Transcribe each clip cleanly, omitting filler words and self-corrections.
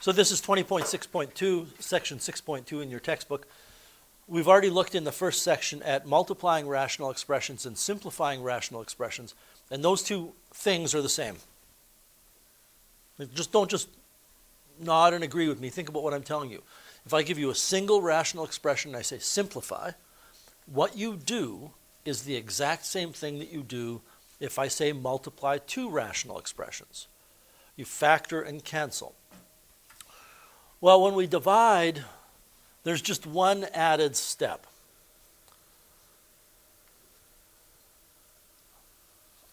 So this is 20.6.2, section 6.2 in your textbook. We've already looked in the first section at multiplying rational expressions and simplifying rational expressions, and those two things are the same. Don't just nod and agree with me. Think about what I'm telling you. If I give you a single rational expression and I say simplify, what you do is the exact same thing that you do if I say multiply two rational expressions. You factor and cancel. Well, when we divide, there's just one added step.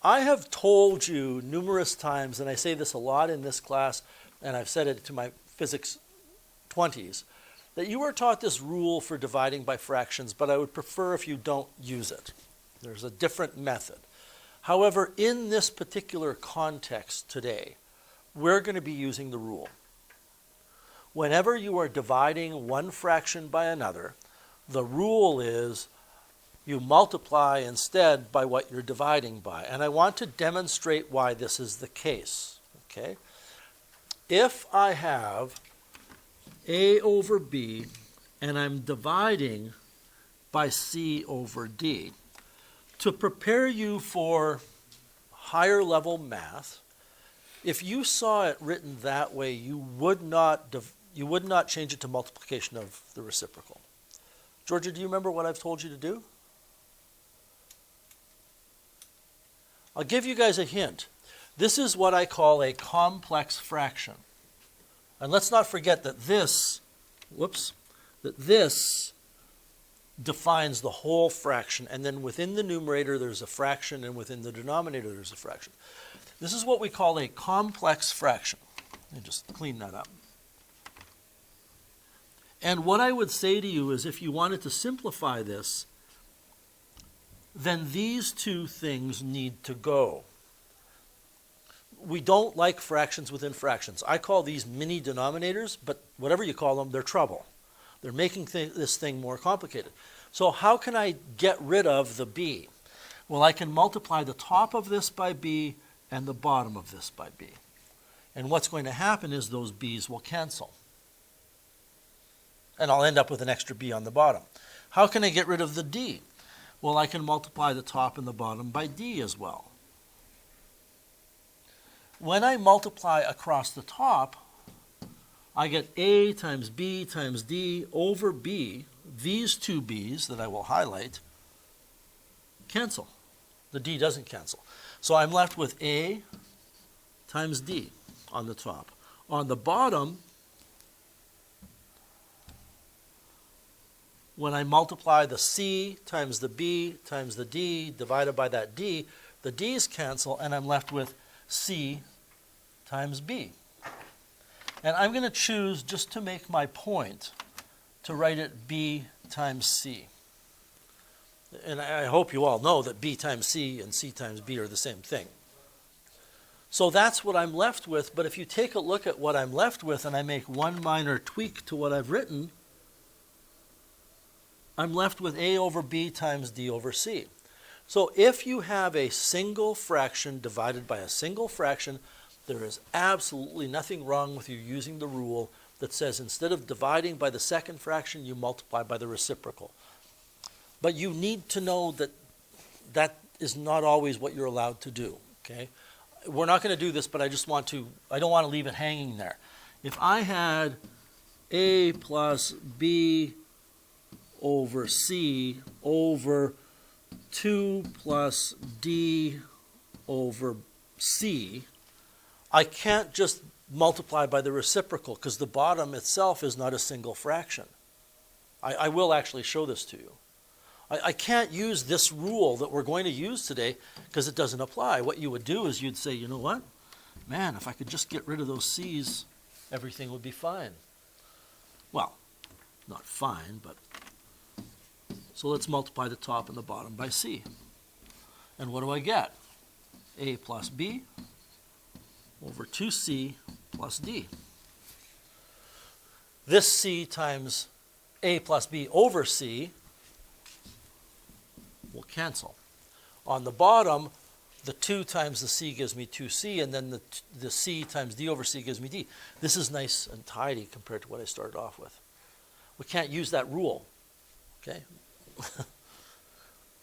I have told you numerous times, and I say this a lot in this class, and I've said it to my physics 20s, that you are taught this rule for dividing by fractions, but I would prefer if you don't use it. There's a different method. However, in this particular context today, we're going to be using the rule. Whenever you are dividing one fraction by another, the rule is you multiply instead by what you're dividing by. And I want to demonstrate why this is the case. Okay? If I have A over B and I'm dividing by C over D, to prepare you for higher level math, if you saw it written that way, you would not change it to multiplication of the reciprocal. Georgia, do you remember what I've told you to do? I'll give you guys a hint. This is what I call a complex fraction. And let's not forget that this defines the whole fraction, and then within the numerator there's a fraction, and within the denominator there's a fraction. This is what we call a complex fraction. Let me just clean that up. And what I would say to you is if you wanted to simplify this, then these two things need to go. We don't like fractions within fractions. I call these mini denominators, but whatever you call them, they're trouble. They're making this thing more complicated. So how can I get rid of the b? Well, I can multiply the top of this by b and the bottom of this by b. And what's going to happen is those b's will cancel. And I'll end up with an extra b on the bottom. How can I get rid of the d? Well, I can multiply the top and the bottom by d as well. When I multiply across the top, I get a times b times d over b. These two b's that I will highlight cancel. The d doesn't cancel. So I'm left with a times d on the top. On the bottom, when I multiply the c times the b times the d divided by that d, the d's cancel and I'm left with c times b. And I'm going to choose, just to make my point, to write it b times c. And I hope you all know that b times c and c times b are the same thing. So that's what I'm left with, but if you take a look at what I'm left with and I make one minor tweak to what I've written, I'm left with a over b times d over c. So if you have a single fraction divided by a single fraction, there is absolutely nothing wrong with you using the rule that says instead of dividing by the second fraction, you multiply by the reciprocal. But you need to know that that is not always what you're allowed to do. Okay? We're not going to do this, but I don't want to leave it hanging there. If I had a plus b over c over 2 plus d over c, I can't just multiply by the reciprocal because the bottom itself is not a single fraction. I will actually show this to you. I can't use this rule that we're going to use today because it doesn't apply. What you would do is you'd say, you know what? Man, if I could just get rid of those c's, everything would be fine. Well, not fine, but... So let's multiply the top and the bottom by c. And what do I get? A plus b over 2c plus d. This c times a plus b over c will cancel. On the bottom, the 2 times the c gives me 2c, and then the c times d over c gives me d. This is nice and tidy compared to what I started off with. We can't use that rule, okay?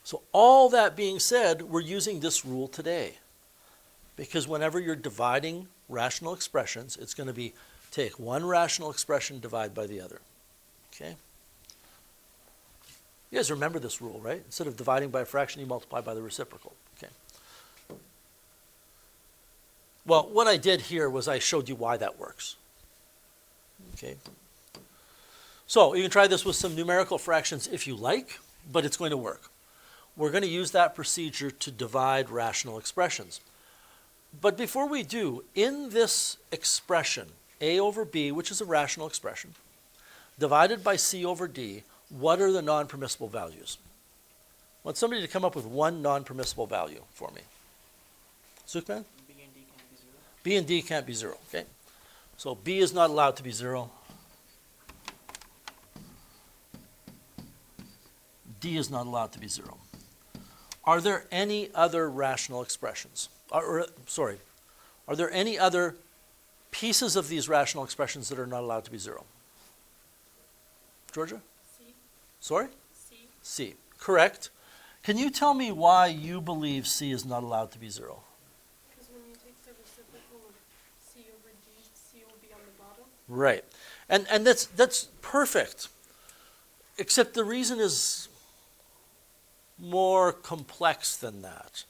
So all that being said, we're using this rule today. Because whenever you're dividing rational expressions, it's going to be take one rational expression, divide by the other, okay? You guys remember this rule, right? Instead of dividing by a fraction, you multiply by the reciprocal, okay? Well, what I did here was I showed you why that works, okay? So you can try this with some numerical fractions if you like, but it's going to work. We're going to use that procedure to divide rational expressions. But before we do, in this expression, a over b, which is a rational expression, divided by c over d, what are the non-permissible values? I want somebody to come up with one non-permissible value for me. Sukman? B and D can't be 0. B and D can't be 0, okay? So b is not allowed to be 0. D is not allowed to be 0. Are there any other rational expressions? Are there any other pieces of these rational expressions that are not allowed to be 0? Georgia? C. Sorry? C. C. Correct. Can you tell me why you believe C is not allowed to be 0? Because when you take the reciprocal of C over D, C will be on the bottom. Right. And that's perfect. Except the reason is more complex than that.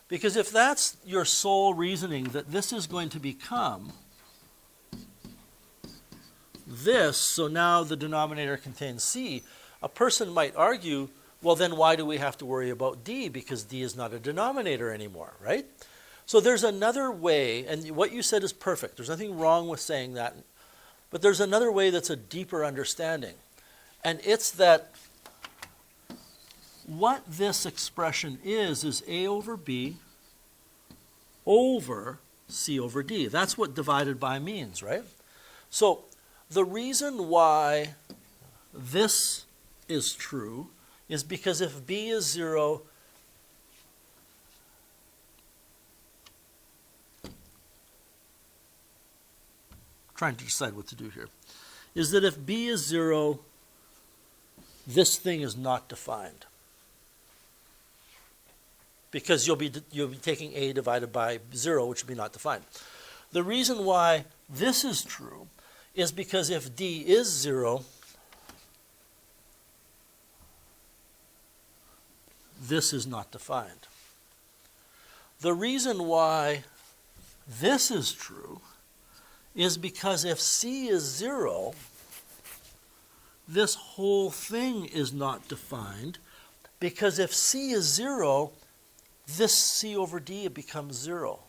Because if that's your sole reasoning, that this is going to become this, so now the denominator contains C, a person might argue, well, then why do we have to worry about D? Because D is not a denominator anymore, right? So there's another way, and what you said is perfect. There's nothing wrong with saying that. But there's another way that's a deeper understanding. And it's that what this expression is A over B over C over D. That's what divided by means, right? So the reason why this is true is because if B is 0, trying to decide what to do here, is that if B is 0, this thing is not defined. Because you'll be taking A divided by 0, which would be not defined. The reason why this is true is because if D is 0, this is not defined. The reason why this is true is because if C is 0, this whole thing is not defined, because if C is 0, this C over D becomes 0.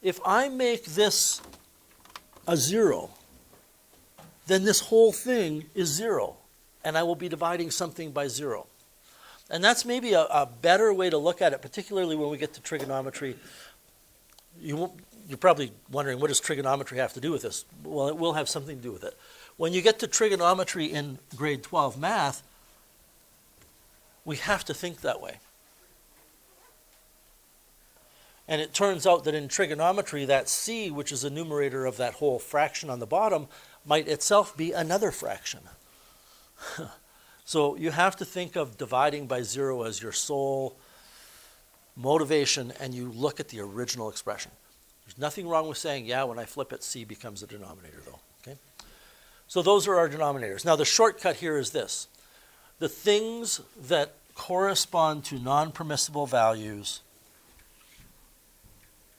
If I make this a 0, then this whole thing is 0, and I will be dividing something by 0. And that's maybe a better way to look at it, particularly when we get to trigonometry. You're probably wondering, what does trigonometry have to do with this? Well, it will have something to do with it. When you get to trigonometry in grade 12 math, we have to think that way. And it turns out that in trigonometry, that C, which is a numerator of that whole fraction on the bottom, might itself be another fraction. So you have to think of dividing by 0 as your sole motivation, and you look at the original expression. There's nothing wrong with saying, yeah, when I flip it, C becomes a denominator, though. Okay? So those are our denominators. Now the shortcut here is this. The things that correspond to non-permissible values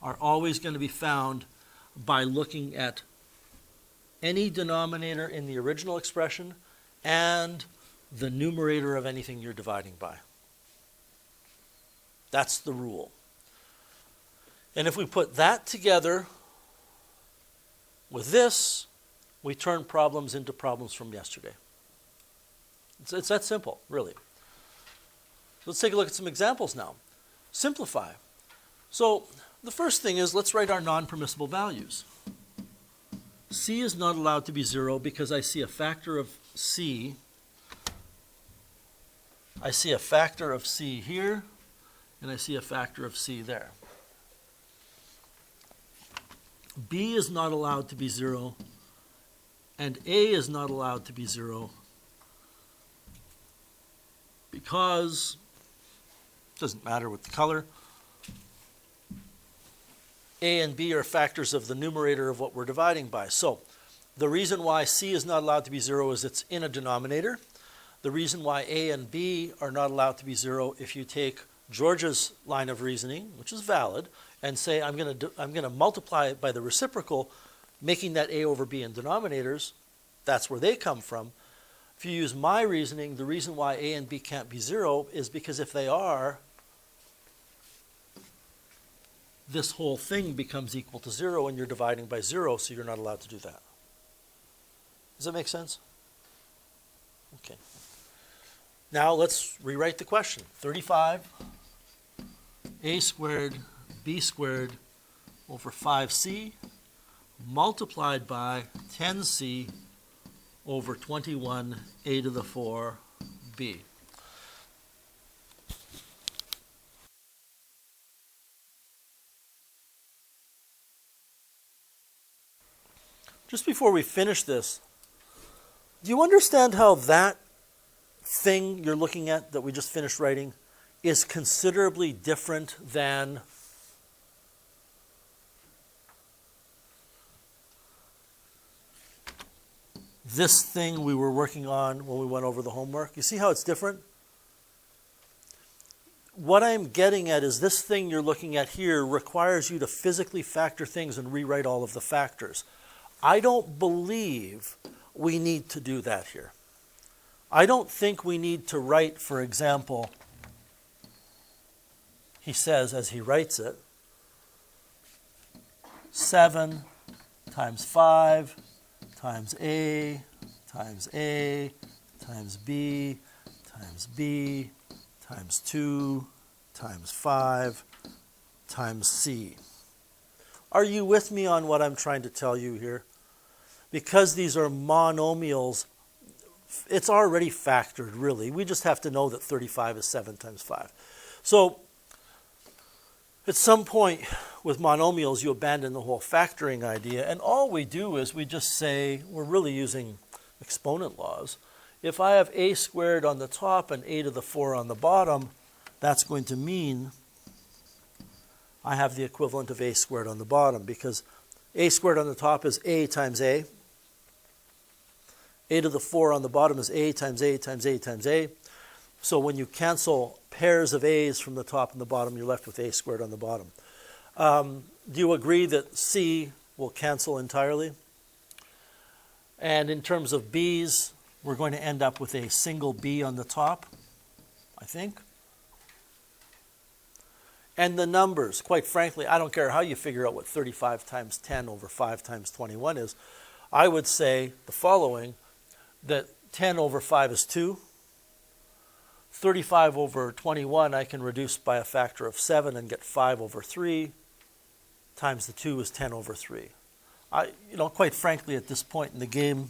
are always going to be found by looking at any denominator in the original expression and the numerator of anything you're dividing by. That's the rule. And if we put that together with this, we turn problems into problems from yesterday. It's that simple, really. Let's take a look at some examples now. Simplify. So the first thing is, let's write our non-permissible values. C is not allowed to be 0 because I see a factor of C. I see a factor of C here, and I see a factor of c there. B is not allowed to be 0, and A is not allowed to be 0 because, it doesn't matter with the color, A and B are factors of the numerator of what we're dividing by. So the reason why C is not allowed to be 0 is it's in a denominator. The reason why A and B are not allowed to be 0, if you take George's line of reasoning, which is valid, and say I'm going to multiply it by the reciprocal, making that A over B in denominators, that's where they come from. If you use my reasoning, the reason why A and B can't be 0 is because if they are, this whole thing becomes equal to 0 and you're dividing by 0, so you're not allowed to do that. Does that make sense? Okay. Now let's rewrite the question. 35 a squared b squared over 5c multiplied by 10c over 21 a to the 4b. Just before we finish this, do you understand how that thing you're looking at that we just finished writing is considerably different than this thing we were working on when we went over the homework? You see how it's different? What I'm getting at is this thing you're looking at here requires you to physically factor things and rewrite all of the factors. I don't believe we need to do that here. I don't think we need to write, for example, he says as he writes it, 7 times 5 times A times A times B times B times 2 times 5 times C. Are you with me on what I'm trying to tell you here? Because these are monomials, it's already factored, really. We just have to know that 35 is 7 times 5. So at some point with monomials, you abandon the whole factoring idea, and all we do is we just say, we're really using exponent laws. If I have a squared on the top and a to the 4 on the bottom, that's going to mean I have the equivalent of a squared on the bottom, because a squared on the top is a times a to the 4 on the bottom is a times a times a times a. So when you cancel pairs of a's from the top and the bottom, you're left with a squared on the bottom. Do you agree that c will cancel entirely? And in terms of b's, we're going to end up with a single b on the top, I think. And the numbers, quite frankly, I don't care how you figure out what 35 times 10 over 5 times 21 is. I would say the following, that 10 over 5 is 2. 35 over 21 I can reduce by a factor of 7 and get 5 over 3 times the 2 is 10 over 3. Quite frankly, at this point in the game,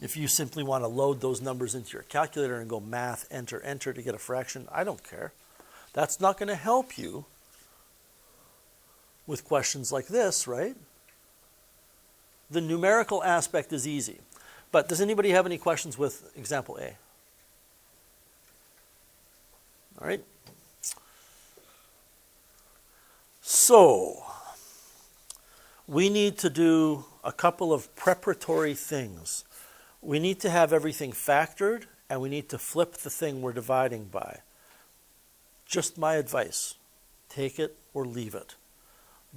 if you simply want to load those numbers into your calculator and go math, enter, enter to get a fraction, I don't care. That's not going to help you with questions like this, right? The numerical aspect is easy. But does anybody have any questions with example A? All right. So, we need to do a couple of preparatory things. We need to have everything factored, and we need to flip the thing we're dividing by. Just my advice. Take it or leave it.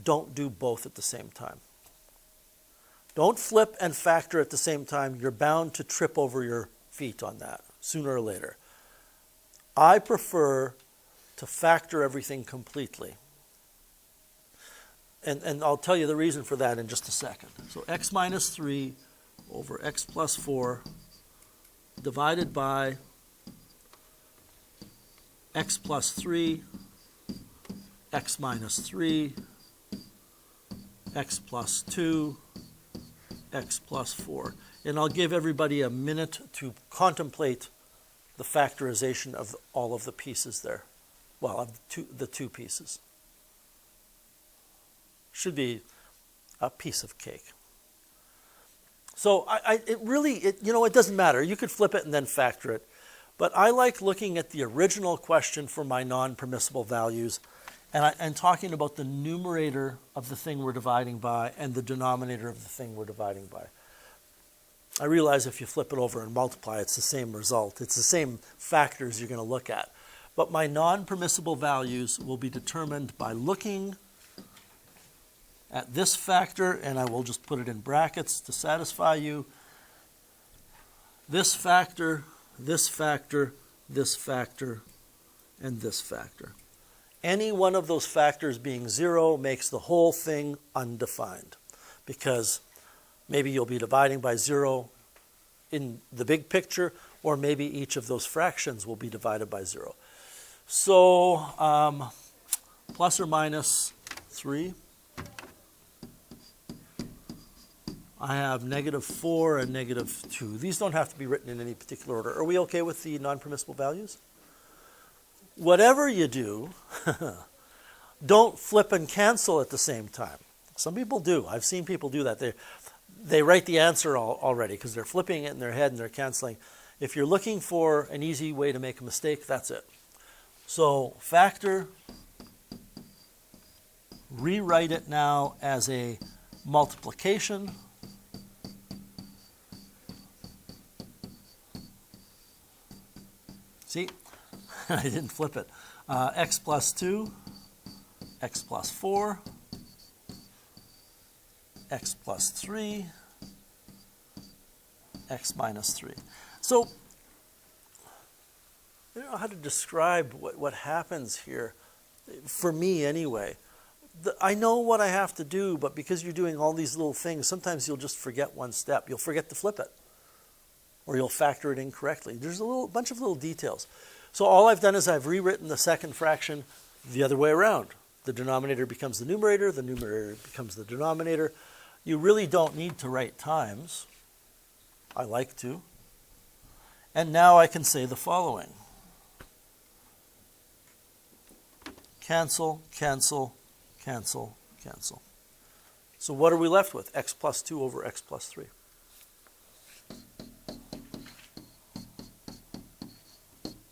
Don't do both at the same time. Don't flip and factor at the same time. You're bound to trip over your feet on that sooner or later. I prefer to factor everything completely. And I'll tell you the reason for that in just a second. So x minus 3 over x plus 4 divided by x plus 3, x minus 3, x plus 2, x plus 4. And I'll give everybody a minute to contemplate the factorization of all of the pieces there. well, of the two pieces. Should be a piece of cake. So it doesn't matter. You could flip it and then factor it. But I like looking at the original question for my non-permissible values and talking about the numerator of the thing we're dividing by and the denominator of the thing we're dividing by. I realize if you flip it over and multiply, it's the same result. It's the same factors you're going to look at. But my non-permissible values will be determined by looking at this factor, and I will just put it in brackets to satisfy you. This factor, this factor, this factor, and this factor. Any one of those factors being 0 makes the whole thing undefined, because maybe you'll be dividing by 0 in the big picture, or maybe each of those fractions will be divided by 0. So plus or minus 3. I have -4 and -2. These don't have to be written in any particular order. Are we okay with the non-permissible values? Whatever you do, don't flip and cancel at the same time. Some people do. I've seen people do that. They write the answer already because they're flipping it in their head and they're canceling. If you're looking for an easy way to make a mistake, that's it. So factor, rewrite it now as a multiplication. See, I didn't flip it. X plus 2, x plus 4, x plus 3, x minus 3. So I don't know how to describe what happens here, for me anyway. I know what I have to do, but because you're doing all these little things, sometimes you'll just forget one step. You'll forget to flip it, or you'll factor it incorrectly. There's a bunch of little details. So all I've done is I've rewritten the second fraction the other way around. The denominator becomes the numerator becomes the denominator. You really don't need to write times. I like to. And now I can say the following. Cancel, cancel, cancel, cancel. So what are we left with? X plus 2 over x plus 3.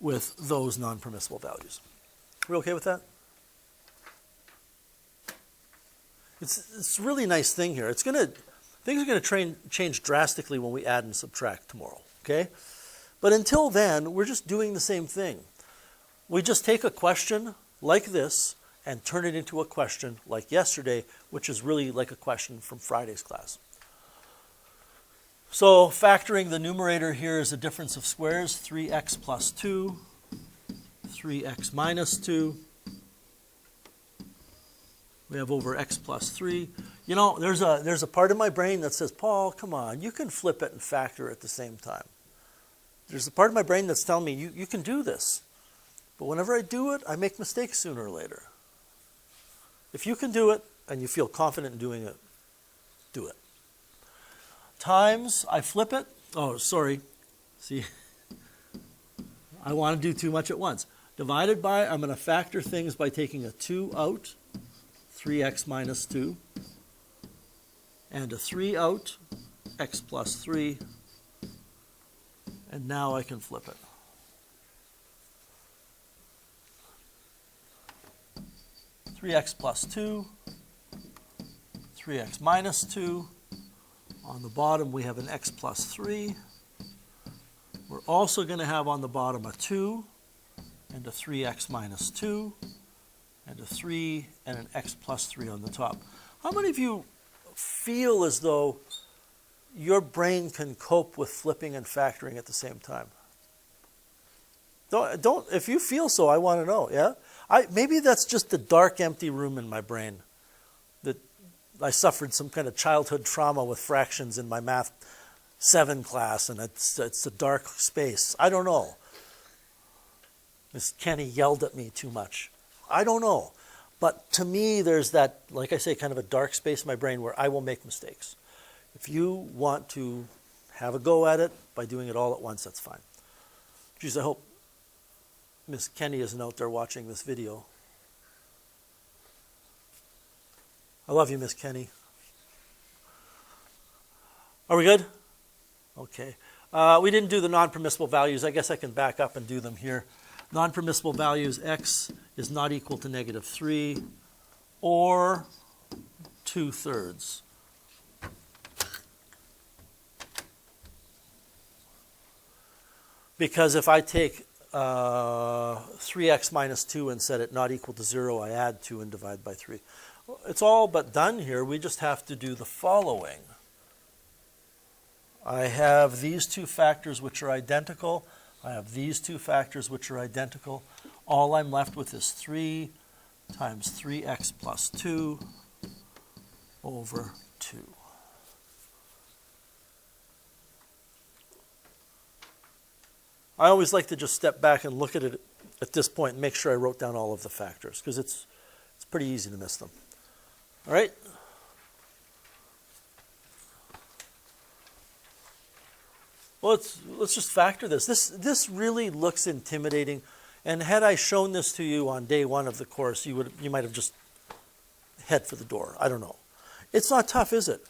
With those non-permissible values. Are we okay with that? It's a really nice thing here. Things are going to change drastically when we add and subtract tomorrow. Okay? But until then, we're just doing the same thing. We just take a question like this and turn it into a question like yesterday, which is really like a question from Friday's class. So factoring the numerator here is a difference of squares, 3x plus 2, 3x minus 2. We have over x plus 3. You know, there's a part of my brain that says, Paul, come on, you can flip it and factor at the same time. There's a part of my brain that's telling me, you can do this. But whenever I do it, I make mistakes sooner or later. If you can do it and you feel confident in doing it, do it. Times, I flip it. Oh, sorry. See, I want to do too much at once. Divided by, I'm going to factor things by taking a 2 out, 3x minus 2, and a 3 out, x plus 3, and now I can flip it. Three x plus 2, 3x minus 2. On the bottom, we have an x plus 3. We're also going to have on the bottom a 2 and a 3x minus 2 and a 3 and an x plus 3 on the top. How many of you feel as though your brain can cope with flipping and factoring at the same time? Don't. If you feel so, I want to know, yeah? Maybe that's just the dark, empty room in my brain. That I suffered some kind of childhood trauma with fractions in my Math 7 class, and it's a dark space. I don't know. Miss Kenny yelled at me too much. I don't know. But to me, there's that, like I say, kind of a dark space in my brain where I will make mistakes. If you want to have a go at it by doing it all at once, that's fine. Geez, I hope Miss Kenny isn't out there watching this video. I love you, Miss Kenny. Are we good? Okay. We didn't do the non-permissible values. I guess I can back up and do them here. Non-permissible values, x is not equal to -3 or 2/3. Because if I take 3x minus 2 and set it not equal to 0, I add 2 and divide by 3. It's all but done here. We just have to do the following. I have these two factors which are identical. I have these two factors which are identical. All I'm left with is 3 times 3x plus 2 over 2. I always like to just step back and look at it at this point and make sure I wrote down all of the factors, because it's pretty easy to miss them. All right? Well, let's just factor this. This really looks intimidating, and had I shown this to you on day 1 of the course, you might have just head for the door. I don't know. It's not tough, is it?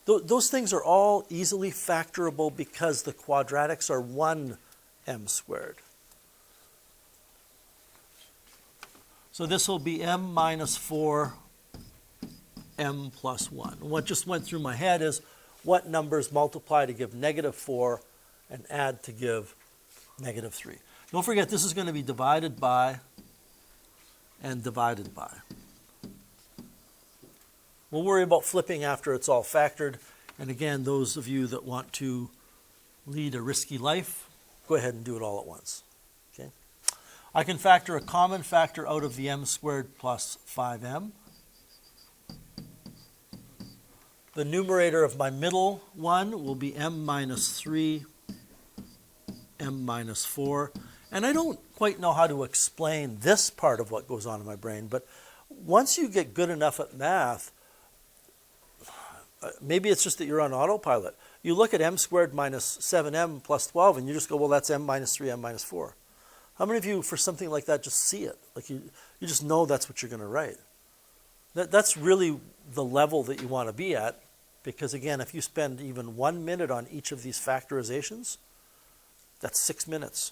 Those things are all easily factorable because the quadratics are 1m². So this will be m minus 4 m plus 1. And what just went through my head is what numbers multiply to give -4 and add to give -3. Don't forget, this is going to be divided by and divided by. We'll worry about flipping after it's all factored. And again, those of you that want to lead a risky life, go ahead and do it all at once. Okay? I can factor a common factor out of the m² plus 5m. The numerator of my middle one will be m minus 3, m minus 4. And I don't quite know how to explain this part of what goes on in my brain, but once you get good enough at math, maybe it's just that you're on autopilot. You look at m² minus 7m plus 12 and you just go, well, that's m minus 3, m minus 4. How many of you, for something like that, just see it? Like you just know that's what you're going to write. That's really the level that you want to be at, because again, if you spend even 1 minute on each of these factorizations, that's 6 minutes.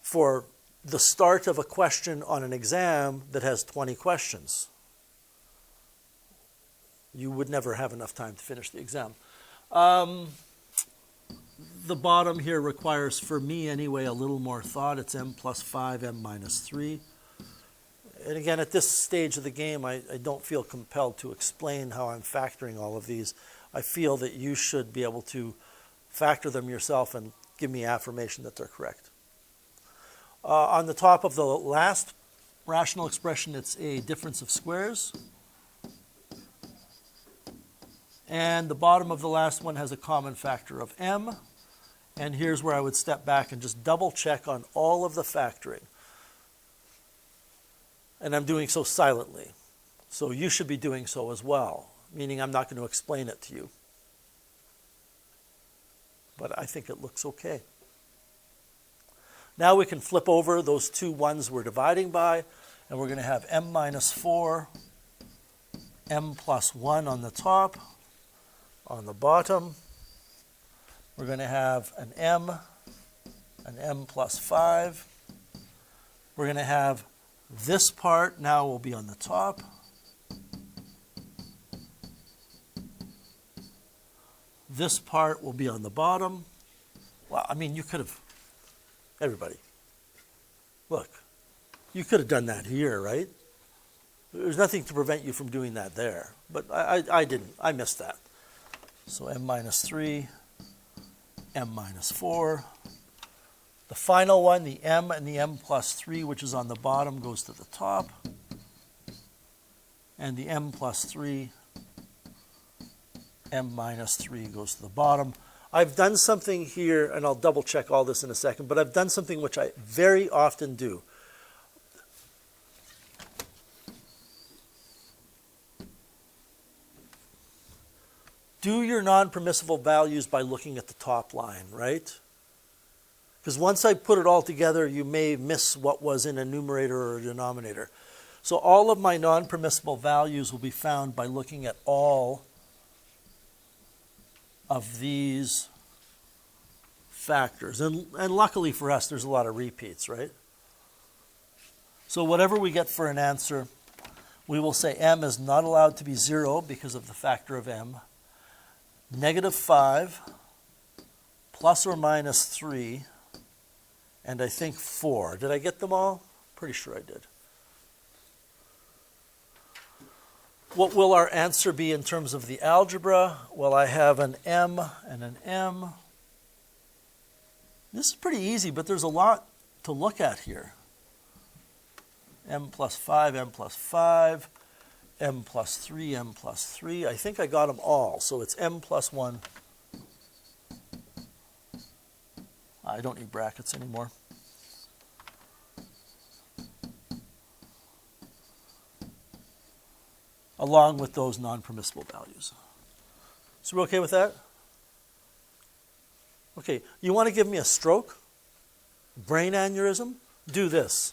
For the start of a question on an exam that has 20 questions. You would never have enough time to finish the exam. The bottom here requires, for me anyway, a little more thought. It's m plus 5, m minus 3. And again, at this stage of the game, I don't feel compelled to explain how I'm factoring all of these. I feel that you should be able to factor them yourself and give me affirmation that they're correct. On the top of the last rational expression, it's a difference of squares. And the bottom of the last one has a common factor of m. And here's where I would step back and just double check on all of the factoring. And I'm doing so silently. So you should be doing so as well, meaning I'm not going to explain it to you. But I think it looks okay. Now we can flip over those two ones we're dividing by, and we're going to have m minus 4, m plus 1 on the top. On the bottom, we're going to have an m plus 5. We're going to have this part now will be on the top. This part will be on the bottom. Well, I mean, you could have, everybody, look, you could have done that here, right? There's nothing to prevent you from doing that there. But I didn't. I missed that. So m minus 3, m minus 4. The final one, the m and the m plus 3, which is on the bottom, goes to the top. And the m plus 3, m minus 3 goes to the bottom. I've done something here, and I'll double check all this in a second, but I've done something which I very often do. Do your non-permissible values by looking at the top line, right? Because once I put it all together, you may miss what was in a numerator or a denominator. So all of my non-permissible values will be found by looking at all of these factors. And luckily for us, there's a lot of repeats, right? So whatever we get for an answer, we will say m is not allowed to be 0 because of the factor of m. -5, plus or minus 3, and I think 4. Did I get them all? Pretty sure I did. What will our answer be in terms of the algebra? Well, I have an m and an m. This is pretty easy, but there's a lot to look at here. M plus 5, M plus 5, M plus 3, M plus 3. I think I got them all, so it's M plus 1. I don't need brackets anymore. Along with those non-permissible values. So we're okay with that? Okay, you want to give me a stroke? Brain aneurysm? Do this.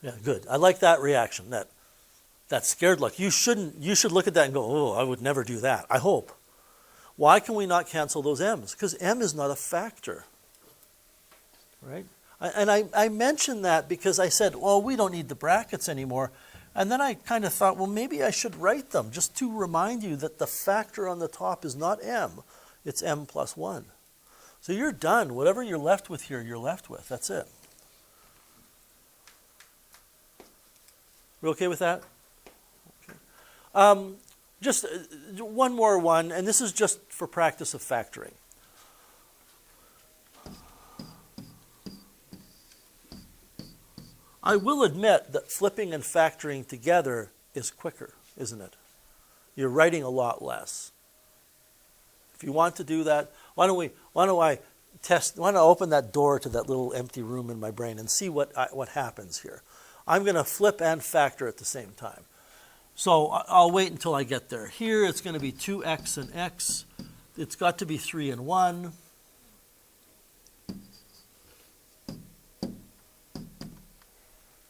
Yeah, good. I like that reaction. That scared look. You should look at that and go, oh, I would never do that. I hope. Why can we not cancel those m's? Because m is not a factor. Right? And I mentioned that because I said, well, we don't need the brackets anymore. And then I kind of thought, well, maybe I should write them just to remind you that the factor on the top is not m. It's m plus 1. So you're done. Whatever you're left with here, you're left with. That's it. We okay with that? Okay. Just one more one, and this is just for practice of factoring. I will admit that flipping and factoring together is quicker, isn't it? You're writing a lot less. If you want to do that, why don't I open that door to that little empty room in my brain and see what happens here. I'm going to flip and factor at the same time. So I'll wait until I get there. Here it's going to be 2x and x. It's got to be 3 and 1.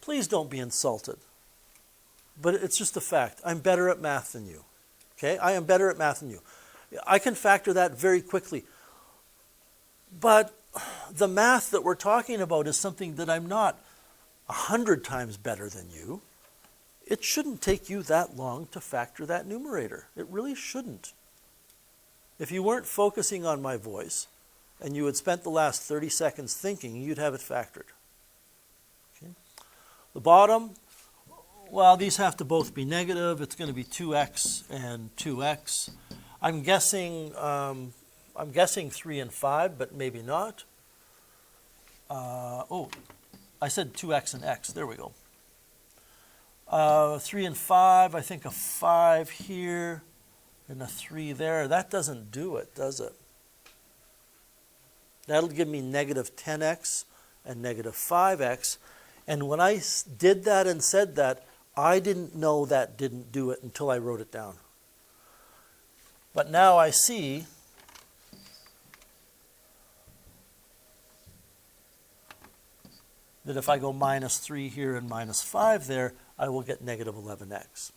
Please don't be insulted. But it's just a fact. I'm better at math than you. Okay? I am better at math than you. I can factor that very quickly. But the math that we're talking about is something that I'm not 100 times better than you. It shouldn't take you that long to factor that numerator. It really shouldn't. If you weren't focusing on my voice and you had spent the last 30 seconds thinking, you'd have it factored. Okay? The bottom, well, these have to both be negative. It's going to be 2x and 2x. I'm guessing 3 and 5, but maybe not. I said 2x and x. There we go. 3 and 5, I think a 5 here and a 3 there. That doesn't do it, does it? That'll give me negative 10x and negative 5x. And when I did that and said that, I didn't know that didn't do it until I wrote it down. But now I see that if I go minus 3 here and minus 5 there, I will get negative 11x.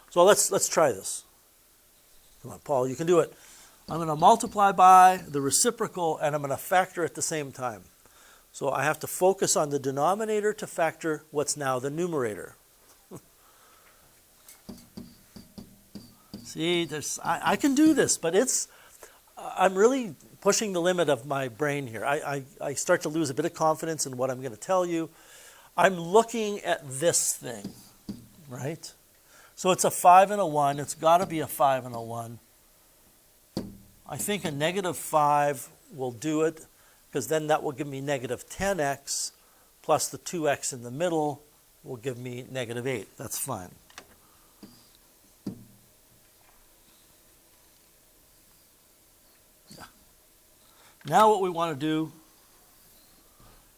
So let's try this. Come on, Paul, you can do it. I'm going to multiply by the reciprocal, and I'm going to factor at the same time. So I have to focus on the denominator to factor what's now the numerator. See, I can do this, but I'm really pushing the limit of my brain here. I start to lose a bit of confidence in what I'm going to tell you. I'm looking at this thing, right? So it's a 5 and a 1. It's got to be a 5 and a 1. I think a negative 5 will do it, because then that will give me negative 10x plus the 2x in the middle will give me negative 8. That's fine. Yeah. Now what we want to do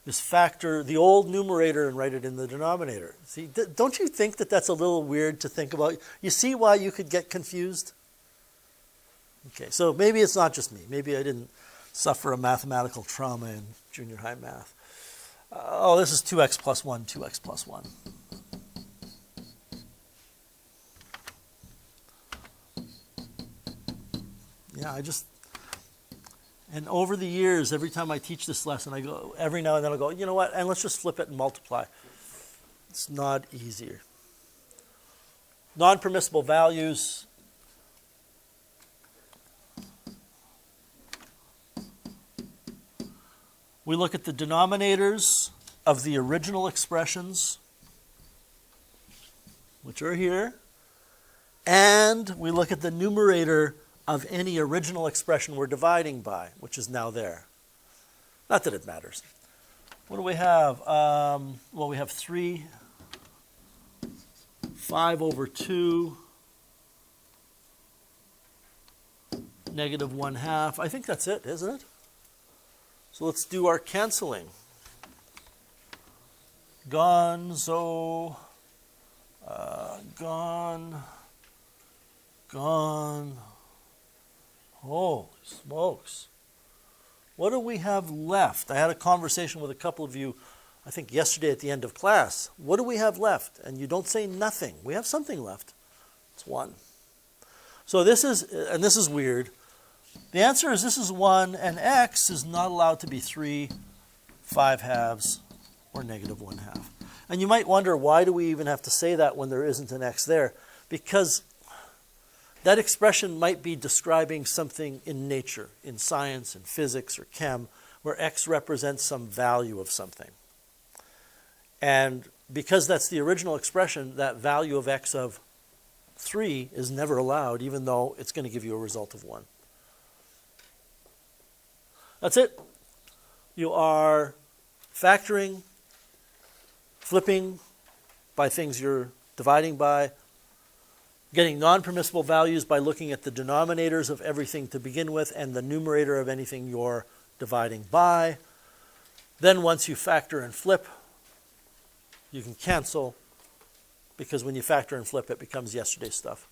is factor the old numerator and write it in the denominator. See, don't you think that that's a little weird to think about? You see why you could get confused? Okay, so maybe it's not just me. Maybe I didn't suffer a mathematical trauma in junior high math. Oh, this is 2x plus 1, 2x plus 1. Yeah, and over the years, every time I teach this lesson, I go, every now and then I'll go, you know what, and let's just flip it and multiply. It's not easier. Non-permissible values. We look at the denominators of the original expressions, which are here, and we look at the numerator of any original expression we're dividing by, which is now there. Not that it matters. What do we have? Well, we have 3, 5 over 2, negative 1/2. I think that's it, isn't it? So let's do our canceling. Gonzo, gone, gone. Holy smokes. What do we have left? I had a conversation with a couple of you, I think yesterday at the end of class. What do we have left? And you don't say nothing. We have something left. It's 1. So this is weird. The answer is this is 1, and x is not allowed to be 3, 5/2, or negative 1/2. And you might wonder, why do we even have to say that when there isn't an x there? Because that expression might be describing something in nature, in science, in physics, or chem, where x represents some value of something. And because that's the original expression, that value of x of 3 is never allowed, even though it's going to give you a result of 1. That's it. You are factoring, flipping by things you're dividing by, getting non-permissible values by looking at the denominators of everything to begin with and the numerator of anything you're dividing by. Then once you factor and flip, you can cancel, because when you factor and flip, it becomes yesterday's stuff,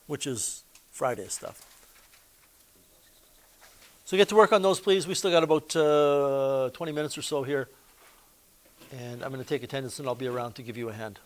which is Friday's stuff. So get to work on those, please. We still got about 20 minutes or so here. And I'm going to take attendance, and I'll be around to give you a hand.